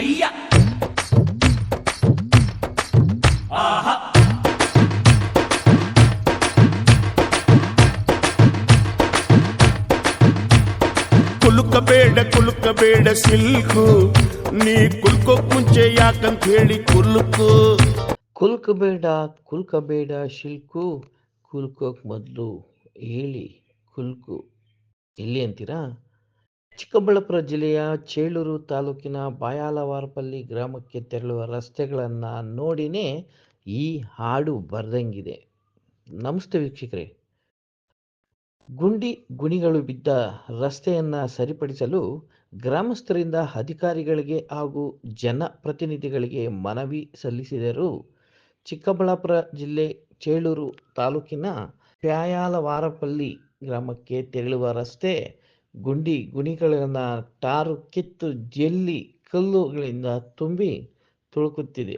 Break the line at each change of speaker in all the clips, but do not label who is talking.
ಅಯ್ಯ ಆಹಾ ಕುಲುಕಬೇಡ ಸಿಲ್ಕು ನೀ ಕುಲ್ಕೋಕ್ ಮುಂಚೆ ಯಾಕಂತ ಹೇಳಿ
ಕುಲ್ಕಬೇಡ ಶಿಲ್ಕು, ಕುಲ್ಕೋಕ್ ಮೊದಲು ಹೇಳಿ ಕುಲ್ಕು. ಎಲ್ಲಿ ಅಂತೀರಾ? ಚಿಕ್ಕಬಳ್ಳಾಪುರ ಜಿಲ್ಲೆಯ ಚೇಳೂರು ತಾಲೂಕಿನ ಬಾಯಾಲವಾರಪಲ್ಲಿ ಗ್ರಾಮಕ್ಕೆ ತೆರಳುವ ರಸ್ತೆಗಳನ್ನು ನೋಡಿನೇ ಈ ಹಾಡು ಬರ್ದಂಗಿದೆ. ನಮಸ್ತೆ ವೀಕ್ಷಕರೇ. ಗುಣಿಗಳು ಬಿದ್ದ ರಸ್ತೆಯನ್ನು ಸರಿಪಡಿಸಲು ಗ್ರಾಮಸ್ಥರಿಂದ ಅಧಿಕಾರಿಗಳಿಗೆ ಹಾಗೂ ಜನಪ್ರತಿನಿಧಿಗಳಿಗೆ ಮನವಿ ಸಲ್ಲಿಸಿದರು. ಚಿಕ್ಕಬಳ್ಳಾಪುರ ಜಿಲ್ಲೆ ಚೇಳೂರು ತಾಲೂಕಿನ ಪ್ಯಾಯಾಲವಾರಪಲ್ಲಿ ಗ್ರಾಮಕ್ಕೆ ತೆರಳುವ ರಸ್ತೆ ಗುಣಿಗಳನ್ನು ಟಾರು ಕಿತ್ತು ಜಲ್ಲಿ ಕಲ್ಲುಗಳಿಂದ ತುಂಬಿ ತುಳುಕುತ್ತಿದೆ.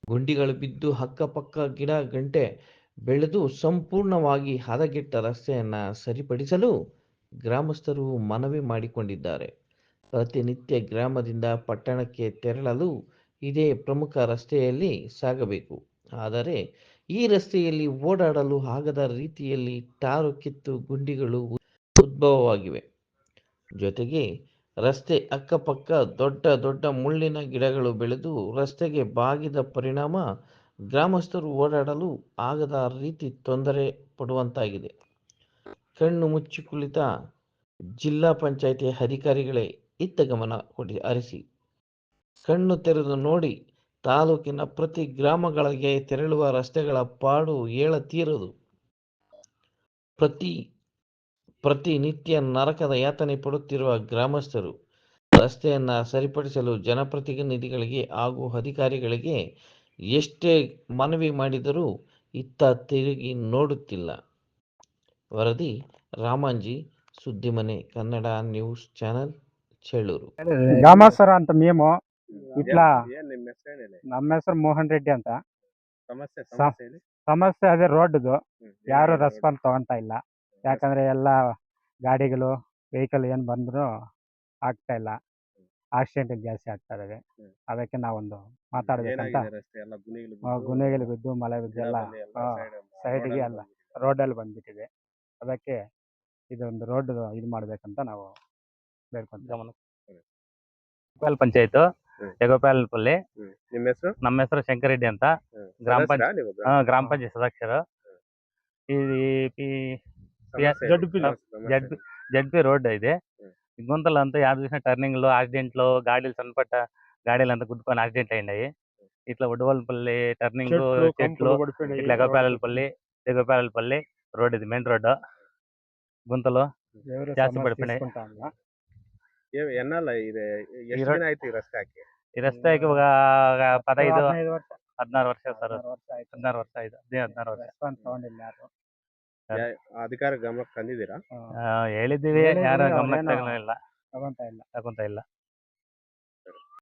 ಗುಂಡಿಗಳು ಬಿದ್ದು ಅಕ್ಕಪಕ್ಕ ಗಿಡ ಗಂಟೆ ಬೆಳೆದು ಸಂಪೂರ್ಣವಾಗಿ ಹದಗೆಟ್ಟ ರಸ್ತೆಯನ್ನು ಸರಿಪಡಿಸಲು ಗ್ರಾಮಸ್ಥರು ಮನವಿ ಮಾಡಿಕೊಂಡಿದ್ದಾರೆ. ಪ್ರತಿನಿತ್ಯ ಗ್ರಾಮದಿಂದ ಪಟ್ಟಣಕ್ಕೆ ತೆರಳಲು ಇದೇ ಪ್ರಮುಖ ರಸ್ತೆಯಲ್ಲಿ ಸಾಗಬೇಕು. ಆದರೆ ಈ ರಸ್ತೆಯಲ್ಲಿ ಓಡಾಡಲು ಆಗದ ರೀತಿಯಲ್ಲಿ ಟಾರು ಕಿತ್ತು ಗುಂಡಿಗಳು ಉದ್ಭವವಾಗಿವೆ. ಜೊತೆಗೆ ರಸ್ತೆ ಅಕ್ಕಪಕ್ಕ ದೊಡ್ಡ ಮುಳ್ಳಿನ ಗಿಡಗಳು ಬೆಳೆದು ರಸ್ತೆಗೆ ಬಾಗಿದ ಪರಿಣಾಮ ಗ್ರಾಮಸ್ಥರು ಓಡಾಡಲು ಆಗದ ರೀತಿ ತೊಂದರೆ ಪಡುವಂತಾಗಿದೆ. ಕಣ್ಣು ಮುಚ್ಚಿ ಕುಳಿತ ಜಿಲ್ಲಾ ಪಂಚಾಯಿತಿ ಅಧಿಕಾರಿಗಳೇ ಇತ್ತ ಗಮನ ಹರಿಸಿ ಕಣ್ಣು ತೆರೆದು ನೋಡಿ. ತಾಲೂಕಿನ ಪ್ರತಿ ಗ್ರಾಮಗಳಿಗೆ ತೆರಳುವ ರಸ್ತೆಗಳ ಪಾಡು ಹೇಳತೀರದು. ಪ್ರತಿನಿತ್ಯ ನರಕದ ಯಾತನೆ ಪಡುತ್ತಿರುವ ಗ್ರಾಮಸ್ಥರು ರಸ್ತೆಯನ್ನು ಸರಿಪಡಿಸಲು ಜನಪ್ರತಿನಿಧಿಗಳಿಗೆ ಹಾಗೂ ಅಧಿಕಾರಿಗಳಿಗೆ ಎಷ್ಟೇ ಮನವಿ ಮಾಡಿದರೂ ಇತ್ತ ತಿರುಗಿ ನೋಡುತ್ತಿಲ್ಲ. ವರದಿ ರಾಮಾಂಜಿ, ಸುದ್ದಿಮನೆ ಕನ್ನಡ ನ್ಯೂಸ್ ಚಾನೆಲ್, ಚೇಳೂರು.
ಗ್ರಾಮಸ್ಥರ ಅಂತ ಮೇಮು ಇಟ್ಲಾ. ನಮ್ಮ ಹೆಸರು ಮೋಹನ್ ರೆಡ್ಡಿ ಅಂತ. ಸಮಸ್ಯೆ ಅದೇ ರೋಡ್ದು ಯಾರು ರೆಸ್ಪಾನ್ಸ್ ತಗೊಂತಾ ಇಲ್ಲ. ಯಾಕಂದ್ರೆ ಎಲ್ಲ ಗಾಡಿಗಳು ವೆಹಿಕಲ್ ಏನು ಬಂದ್ರು ಆಗ್ತಾ ಇಲ್ಲ. ಆಕ್ಸಿಡೆಂಟ್ ಜಾಸ್ತಿ ಆಗ್ತಾ ಇದಾವೆ. ಅದಕ್ಕೆ ನಾವೊಂದು ಮಾತಾಡ್ಬೇಕಂತ. ಗುಣೆಗಳು ಬಿದ್ದು ಮಳೆ ಬಿದ್ದು ಎಲ್ಲ ಸೈಡ್ಗೆ ಎಲ್ಲ ರೋಡಲ್ಲಿ ಬಂದ್ಬಿಟ್ಟಿದೆ. ಅದಕ್ಕೆ ಇದೊಂದು ರೋಡ್ ಇದು ಮಾಡ್ಬೇಕಂತ ನಾವು ಬೇಡ್ಕೊಂತೀವಿ.
ಪಂಚಾಯತ್ ಜಗೋಪಾಲಪಲ್ಲಿ. ನಮ್ಮ ಹೆಸರು ಶಂಕರೆಡ್ಡಿ ಅಂತ. ಗ್ರಾಮ ಪಂಚಾಯತ್ ಸದಸ್ಯರು. ಜಡ್ ಪಿ ರೋಡ್ ಇದೆ. గుంతలు అంతా యాద చూసిన టర్నింగ్లు యాక్సిడెంట్లు గాడీలు సన్నపట్ట గాడీలు అంతా గుద్దుకొని యాక్సిడెంట్ అయినాయి. ఇట్లా ఉడవలపల్లి టర్నింగ్ చెట్లు ఇట్లా జగపాలపల్లి రోడ్ ఇది మెయిన్ రోడ్. గుంతలు జాస్తి పడిపోయినాయి. ఈ రಸ್ತೆಗೆ ఒక 16 ವರ್ಷ ಸರ್. 16 ವರ್ಷ ಆಯ್ತು. 16 ವರ್ಷ.
ಅಧಿಕಾರ ಗಮನಕ್ಕೆ ತಂದಿದ್ದೀರಾ?
ಹೇಳಿದ್ದೀವಿ, ಯಾರು ಗಮನಕ್ಕೆ ತಗೊಂತ ಇಲ್ಲ.